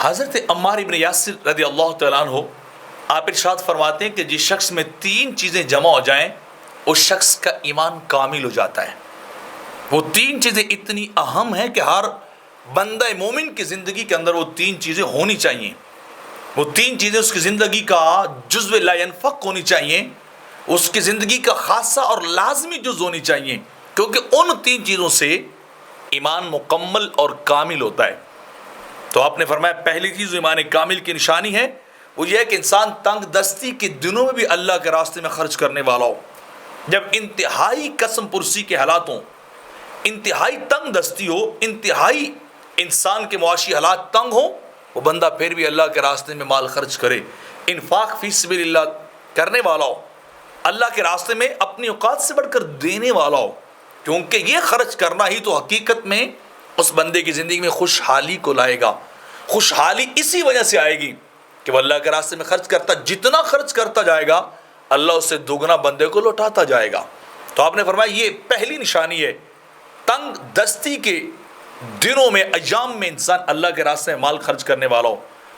حضرت عمار ابن یاسر رضی اللہ تعالیٰ عنہ آپ ارشاد فرماتے ہیں کہ جس شخص میں 3 چیزیں جمع ہو جائیں اس شخص کا ایمان کامل ہو جاتا ہے۔ وہ 3 چیزیں اتنی اہم ہیں کہ ہر بندہ مومن کی زندگی کے اندر وہ 3 چیزیں ہونی چاہیے۔ وہ 3 چیزیں اس کی زندگی کا جزو لا ينفق ہونی چاہیے، اس کی زندگی کا خاصہ اور لازمی جز ہونی چاہیے، کیونکہ ان 3 چیزوں سے ایمان مکمل اور کامل ہوتا ہے۔ تو آپ نے فرمایا پہلی چیز ایمان کامل کی نشانی ہے وہ یہ ہے کہ انسان تنگ دستی کے دنوں میں بھی اللہ کے راستے میں خرچ کرنے والا ہو۔ جب انتہائی قسم پرسی کے حالات ہوں، انتہائی تنگ دستی ہو، انتہائی انسان کے معاشی حالات تنگ ہوں، وہ بندہ پھر بھی اللہ کے راستے میں مال خرچ کرے، انفاق فی سبیل اللہ کرنے والا ہو، اللہ کے راستے میں اپنی اوقات سے بڑھ کر دینے والا ہو، کیونکہ یہ خرچ کرنا ہی تو حقیقت میں اس بندے کی زندگی میں خوشحالی کو لائے گا۔ خوشحالی اسی وجہ سے آئے گی کہ وہ اللہ کے راستے میں خرچ کرتا، جتنا خرچ کرتا جائے گا اللہ اس سے دوگنا بندے کو لوٹاتا جائے گا۔ تو آپ نے فرمایا یہ پہلی نشانی ہے، تنگ دستی کے دنوں میں ایام میں انسان اللہ کے راستے میں مال خرچ کرنے والا ہو۔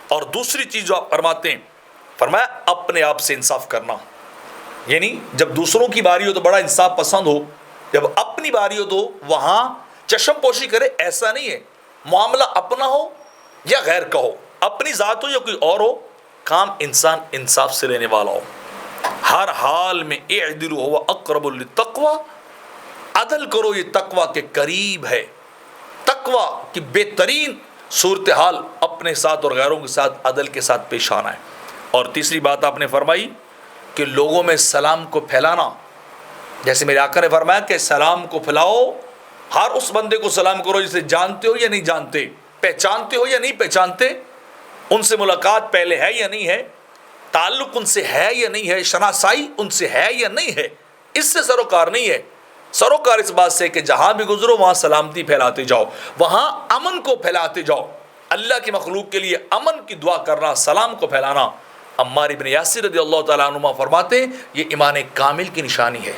اور دوسری چیز جو آپ فرماتے ہیں، فرمایا اپنے آپ سے انصاف کرنا، یعنی جب دوسروں کی باری ہو تو بڑا انصاف پسند ہو، جب اپنی باری ہو تو وہاں چشم پوشی کرے، ایسا نہیں ہے۔ معاملہ اپنا ہو یا غیر کا ہو، اپنی ذات ہو یا کوئی اور ہو، کام انسان انصاف سے لینے والا ہو۔ ہر حال میں اعدلوا هو اقرب للتقوی، عدل کرو یہ تقوی کے قریب ہے۔ تقوی کی بہترین صورتحال اپنے ساتھ اور غیروں کے ساتھ عدل کے ساتھ پیش آنا ہے۔ اور تیسری بات آپ نے فرمائی کہ لوگوں میں سلام کو پھیلانا، جیسے میرے آقا نے فرمایا کہ سلام کو پھیلاؤ، ہر اس بندے کو سلام کرو جسے جانتے ہو یا نہیں جانتے، پہچانتے ہو یا نہیں پہچانتے، ان سے ملاقات پہلے ہے یا نہیں ہے، تعلق ان سے ہے یا نہیں ہے، شناسائی ان سے ہے یا نہیں ہے، اس سے سروکار نہیں ہے۔ سروکار اس بات سے کہ جہاں بھی گزرو وہاں سلامتی پھیلاتے جاؤ، وہاں امن کو پھیلاتے جاؤ، اللہ کی مخلوق کے لیے امن کی دعا کرنا، سلام کو پھیلانا۔ عمار ابن یاسر رضی اللہ تعالیٰ عنہ فرماتے ہیں یہ ایمان کامل کی نشانی ہے۔